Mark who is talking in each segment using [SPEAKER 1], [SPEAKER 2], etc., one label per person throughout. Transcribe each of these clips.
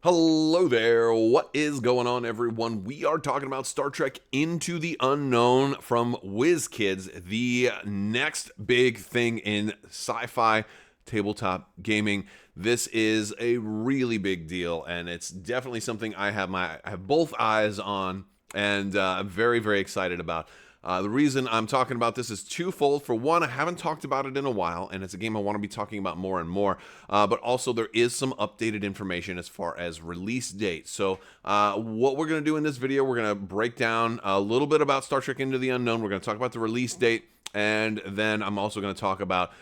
[SPEAKER 1] Hello there. What is going on, everyone? We are talking about Star Trek Into the Unknown from WizKids, the next big thing in sci-fi tabletop gaming. This is a really big deal, and it's definitely something I have both eyes on, and I'm very, very excited about. The reason I'm talking about this is twofold. For one, I haven't talked about it in a while, and it's a game I want to be talking about more and more. But also, there is some updated information as far as release date. So, what we're going to do in this video, we're going to break down a little bit about Star Trek Into the Unknown. We're going to talk about the release date, and then I'm also going to talk about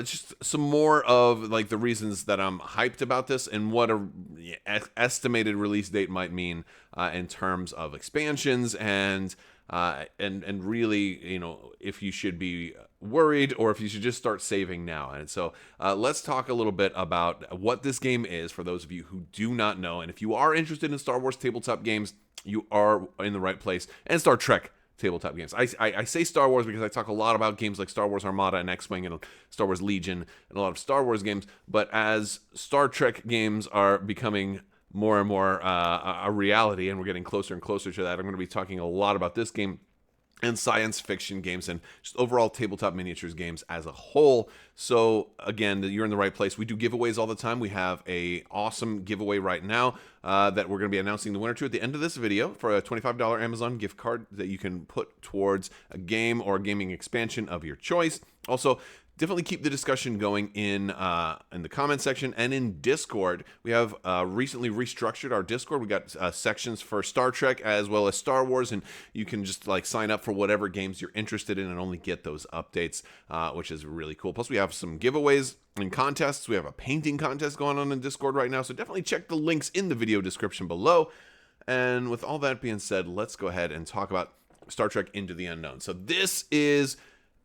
[SPEAKER 1] just some more of like the reasons that I'm hyped about this and what a estimated release date might mean in terms of expansions and really, if you should be worried or if you should just start saving now. And so let's talk a little bit about what this game is for those of you who do not know. And if you are interested in Star Wars tabletop games, you are in the right place. And Star Trek tabletop games. I say Star Wars because I talk a lot about games like Star Wars Armada and X-Wing and Star Wars Legion and a lot of Star Wars games. But as Star Trek games are becoming more and more a reality, and we're getting closer and closer to that, I'm going to be talking a lot about this game and science fiction games and just overall tabletop miniatures games as a whole. So again, you're in the right place. We do giveaways all the time. We have a awesome giveaway right now that we're going to be announcing the winner to at the end of this video for a $25 Amazon gift card that you can put towards a game or a gaming expansion of your choice. Also, definitely keep the discussion going in the comment section and in Discord. We have recently restructured our Discord. We got sections for Star Trek as well as Star Wars, and you can just like sign up for whatever games you're interested in and only get those updates, which is really cool. Plus, we have some giveaways and contests. We have a painting contest going on in Discord right now, so definitely check the links in the video description below. And with all that being said, let's go ahead and talk about Star Trek Into the Unknown. So this is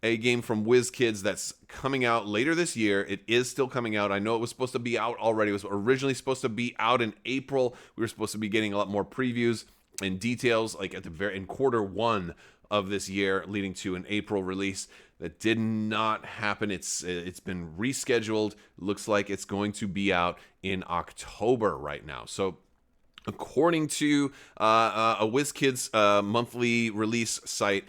[SPEAKER 1] a game from WizKids that's coming out later this year. It is still coming out. I know it was supposed to be out already. It was originally supposed to be out in April. We were supposed to be getting a lot more previews and details like in quarter one of this year, leading to an April release. That did not happen. It's been rescheduled. Looks like it's going to be out in October right now. So according to a WizKids monthly release site,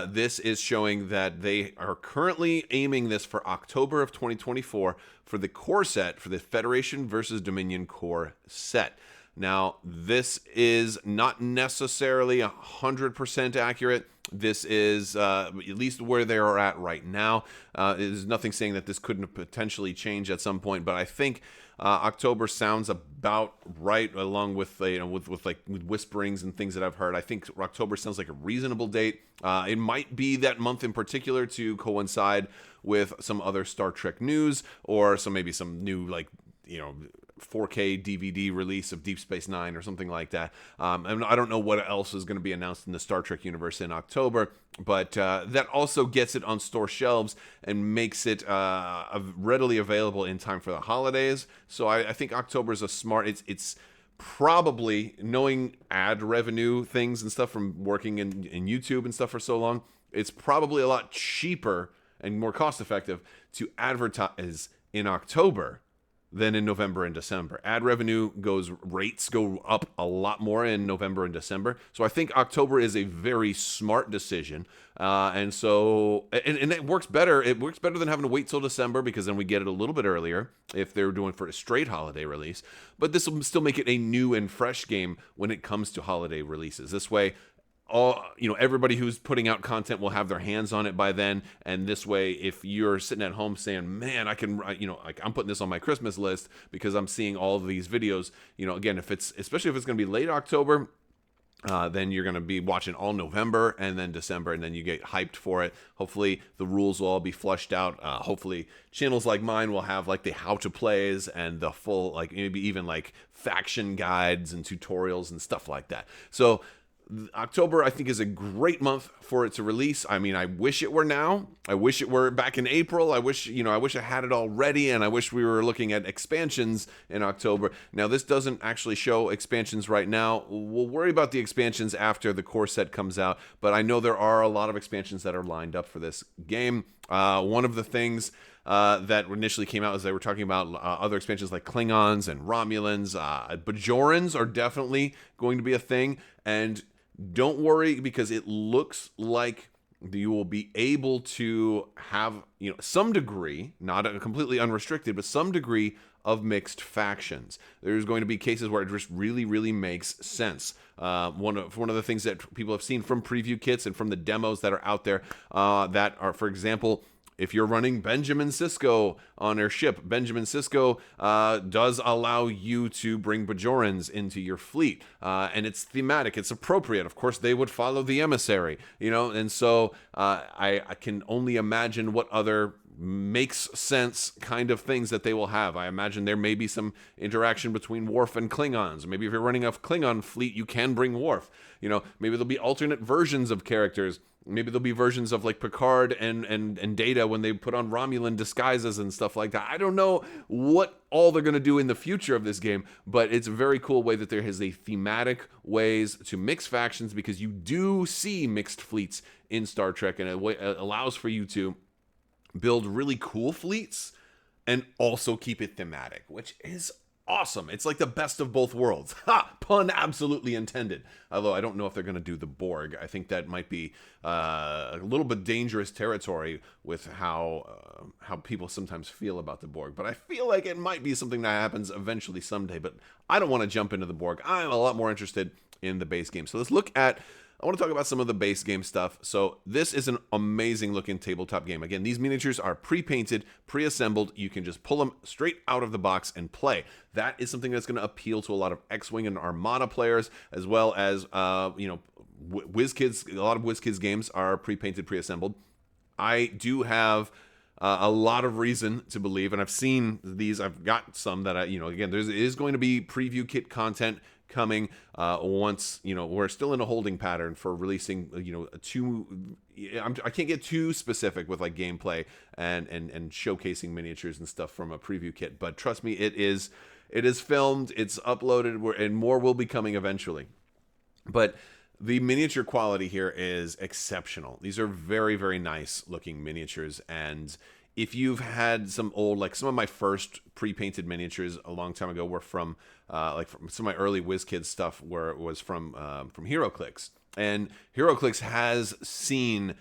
[SPEAKER 1] this is showing that they are currently aiming this for October of 2024 for the core set, for the Federation versus Dominion core set. Now, this is not necessarily 100% accurate. This is at least where they are at right now. There's nothing saying that this couldn't potentially change at some point, but I think October sounds about right, along with with whisperings and things that I've heard. I think October sounds like a reasonable date. It might be that month in particular to coincide with some other Star Trek news or maybe some new 4K DVD release of Deep Space Nine or something like that. And I don't know what else is going to be announced in the Star Trek universe in October, but that also gets it on store shelves and makes it readily available in time for the holidays. So I think October is a smart. It's probably, knowing ad revenue things and stuff from working in YouTube and stuff for so long, it's probably a lot cheaper and more cost effective to advertise in October than in November and December. Ad revenue rates go up a lot more in November and December. So I think October is a very smart decision. And it works better. It works better than having to wait till December, because then we get it a little bit earlier if they're doing for a straight holiday release. But this will still make it a new and fresh game when it comes to holiday releases. This way, everybody who's putting out content will have their hands on it by then. And this way, if you're sitting at home saying, man, I'm putting this on my Christmas list because I'm seeing all of these videos, again, especially if it's going to be late October, then you're going to be watching all November and then December, and then you get hyped for it. Hopefully the rules will all be flushed out. Hopefully channels like mine will have like the how to plays and the full, maybe even faction guides and tutorials and stuff like that. So October, I think, is a great month for it to release. I mean, I wish it were now. I wish it were back in April. I wish I had it all ready, and I wish we were looking at expansions in October. Now, this doesn't actually show expansions right now. We'll worry about the expansions after the core set comes out, but I know there are a lot of expansions that are lined up for this game. One of the things that initially came out as they were talking about other expansions like Klingons and Romulans. Bajorans are definitely going to be a thing, and don't worry, because it looks like you will be able to have, some degree, not a completely unrestricted, but some degree of mixed factions. There's going to be cases where it just really, really makes sense. One of the things that people have seen from preview kits and from the demos that are out there that are, for example, if you're running Benjamin Sisko on your ship, Benjamin Sisko does allow you to bring Bajorans into your fleet. And it's thematic, it's appropriate. Of course, they would follow the emissary, and so I can only imagine what other makes sense kind of things that they will have. I imagine there may be some interaction between Worf and Klingons. Maybe if you're running a Klingon fleet, you can bring Worf. Maybe there'll be alternate versions of characters. Maybe there'll be versions of like Picard and Data when they put on Romulan disguises and stuff like that. I don't know what all they're going to do in the future of this game, but it's a very cool way that there is a thematic ways to mix factions, because you do see mixed fleets in Star Trek, and it allows for you to build really cool fleets and also keep it thematic, which is awesome. It's like the best of both worlds. Ha! Pun absolutely intended. Although I don't know if they're going to do the Borg. I think that might be a little bit dangerous territory with how people sometimes feel about the Borg. But I feel like it might be something that happens eventually someday. But I don't want to jump into the Borg. I'm a lot more interested in the base game. So let's look at... I want to talk about some of the base game stuff. So this is an amazing looking tabletop game. Again, these miniatures are pre-painted, pre-assembled. You can just pull them straight out of the box and play. That is something that's going to appeal to a lot of X-Wing and Armada players, as well as, WizKids. A lot of WizKids games are pre-painted, pre-assembled. I do have a lot of reason to believe, and I've seen these. I've got some that again, there is going to be preview kit content coming once we're still in a holding pattern for releasing I can't get too specific with like gameplay and showcasing miniatures and stuff from a preview kit, but trust me, it is filmed, it's uploaded, and more will be coming eventually. But the miniature quality here is exceptional. These are very, very nice looking miniatures, and if you've had some old, like some of my first pre-painted miniatures a long time ago were from from some of my early WizKids stuff, where it was from HeroClix. And HeroClix has seen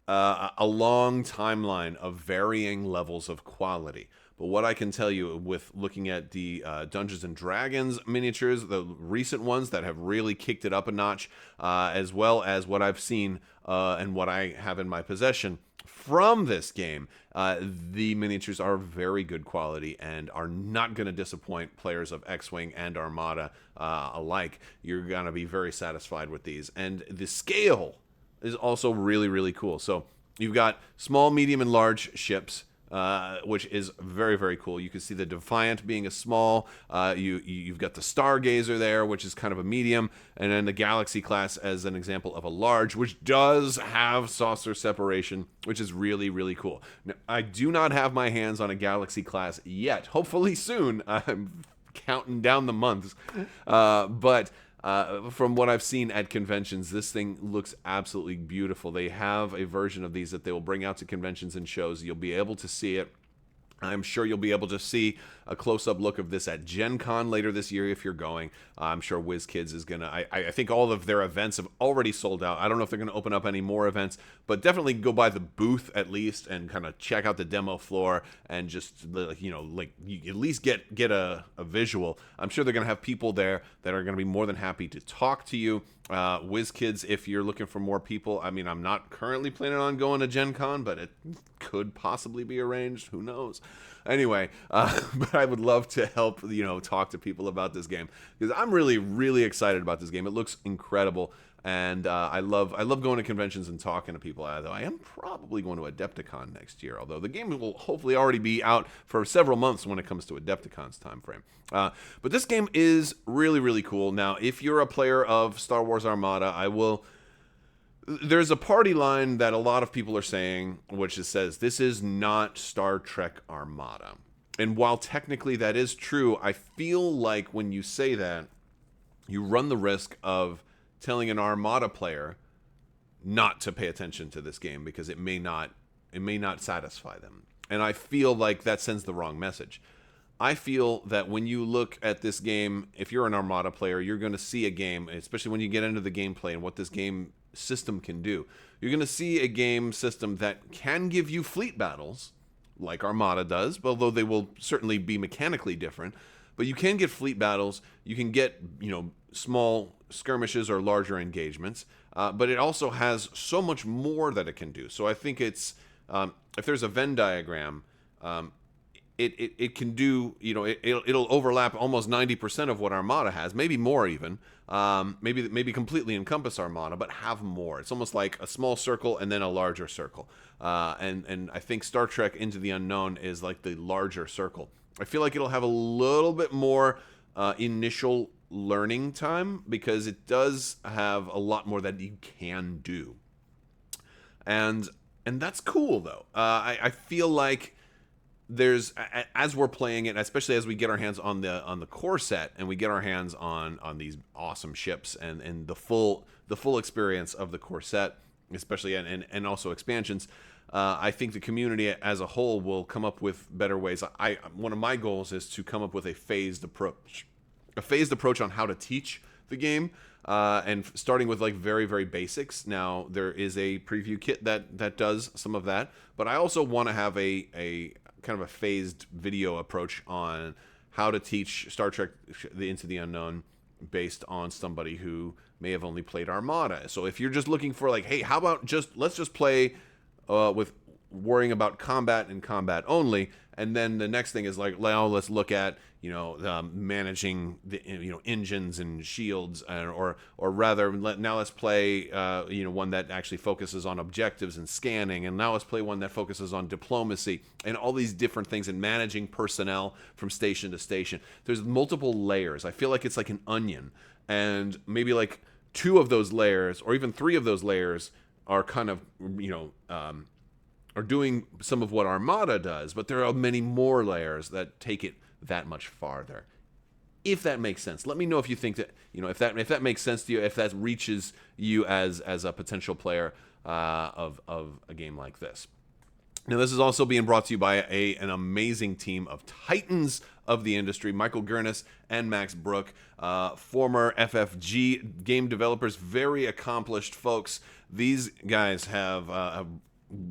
[SPEAKER 1] a long timeline of varying levels of quality. But what I can tell you with looking at the Dungeons and Dragons miniatures, the recent ones that have really kicked it up a notch, as well as what I've seen and what I have in my possession from this game, the miniatures are very good quality and are not going to disappoint players of X-Wing and Armada alike. You're going to be very satisfied with these. And the scale is also really, really cool. So you've got small, medium, and large ships, which is very, very cool. You can see the Defiant being a small, you've got the Stargazer there, which is kind of a medium, and then the Galaxy class as an example of a large, which does have saucer separation, which is really, really cool. Now, I do not have my hands on a Galaxy class yet. Hopefully soon. I'm counting down the months. But from what I've seen at conventions, this thing looks absolutely beautiful. They have a version of these that they will bring out to conventions and shows. You'll be able to see it. I'm sure you'll be able to see a close-up look of this at Gen Con later this year if you're going. I'm sure WizKids is going to... I think all of their events have already sold out. I don't know if they're going to open up any more events, but definitely go by the booth at least and kind of check out the demo floor and just, you at least get a visual. I'm sure they're going to have people there that are going to be more than happy to talk to you. WizKids, if you're looking for more people, I mean, I'm not currently planning on going to Gen Con, but it could possibly be arranged. Who knows? Anyway, but I would love to help, talk to people about this game, because I'm really, really excited about this game. It looks incredible, and I love going to conventions and talking to people. Although I am probably going to Adepticon next year, although the game will hopefully already be out for several months when it comes to Adepticon's time frame. But this game is really, really cool. Now, if you're a player of Star Wars Armada, there's a party line that a lot of people are saying, which says this is not Star Trek Armada. And while technically that is true, I feel like when you say that, you run the risk of telling an Armada player not to pay attention to this game because it may not satisfy them. And I feel like that sends the wrong message. I feel that when you look at this game, if you're an Armada player, you're going to see a game, especially when you get into the gameplay and what this game system can do. You're going to see a game system that can give you fleet battles, like Armada does, although they will certainly be mechanically different. But you can get fleet battles. You can get, small skirmishes or larger engagements. But it also has so much more that it can do. So I think it's, if there's a Venn diagram, it can do, it'll overlap almost 90% of what Armada has, maybe more even, maybe completely encompass Armada, but have more. It's almost like a small circle and then a larger circle. And I think Star Trek Into the Unknown is like the larger circle. I feel like it'll have a little bit more initial learning time because it does have a lot more that you can do. And that's cool, though. I feel like there's, as we're playing it, especially as we get our hands on the core set and we get our hands on these awesome ships and the full experience of the core set, especially and also expansions, I think the community as a whole will come up with better ways. One of my goals is to come up with a phased approach on how to teach the game. And starting with like very, very basics. Now there is a preview kit that does some of that, but I also want to have a kind of a phased video approach on how to teach Star Trek Into the Unknown based on somebody who may have only played Armada. So if you're just looking for like, hey, how about let's just play with worrying about combat and combat only, and then the next thing is like, well, let's look at managing the engines and shields, or rather now let's play one that actually focuses on objectives and scanning, and now let's play one that focuses on diplomacy and all these different things and managing personnel from station to station. There's multiple layers. I feel like it's like an onion, and maybe like 2 of those layers or even 3 of those layers are kind of are doing some of what Armada does, but there are many more layers that take it that much farther. If that makes sense, let me know if you think that if that makes sense to you, if that reaches you as a potential player of a game like this. Now, this is also being brought to you by an amazing team of titans of the industry, Michael Gurnis and Max Brook, former FFG game developers, very accomplished folks. These guys have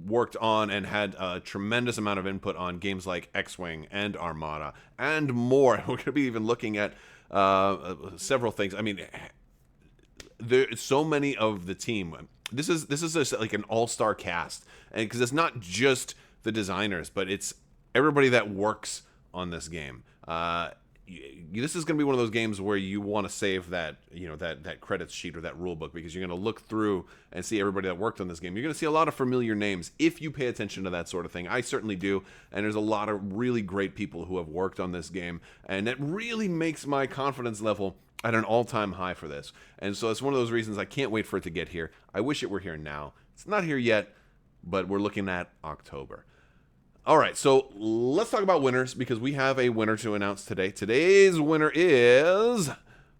[SPEAKER 1] worked on and had a tremendous amount of input on games like X-Wing and Armada and more. We're going to be even looking at several things. I mean, there's so many of the team. This is like an all-star cast, and because it's not just the designers, but it's everybody that works on this game. This is going to be one of those games where you want to save that that credits sheet or that rule book, because you're going to look through and see everybody that worked on this game. You're going to see a lot of familiar names if you pay attention to that sort of thing. I certainly do, and there's a lot of really great people who have worked on this game, and it really makes my confidence level at an all-time high for this. And so it's one of those reasons I can't wait for it to get here. I wish it were here now. It's not here yet, but we're looking at October. All right, so let's talk about winners, because we have a winner to announce today. Today's winner is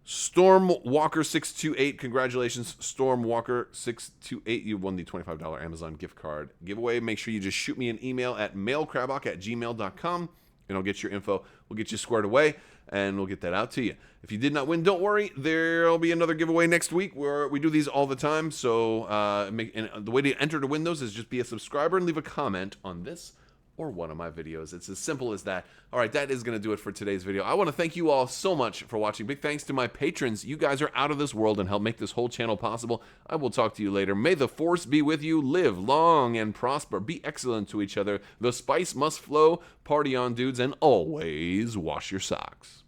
[SPEAKER 1] Stormwalker628. Congratulations, Stormwalker628. You won the $25 Amazon gift card giveaway. Make sure you just shoot me an email at mailcrabbok@gmail.com, and I'll get your info. We'll get you squared away, and we'll get that out to you. If you did not win, don't worry. There'll be another giveaway next week, where we do these all the time. So and the way to enter to win those is just be a subscriber and leave a comment on this or one of my videos. It's as simple as that. All right, that is going to do it for today's video. I want to thank you all so much for watching. Big thanks to my patrons. You guys are out of this world and help make this whole channel possible. I will talk to you later. May the force be with you. Live long and prosper. Be excellent to each other. The spice must flow. Party on, dudes, and always wash your socks.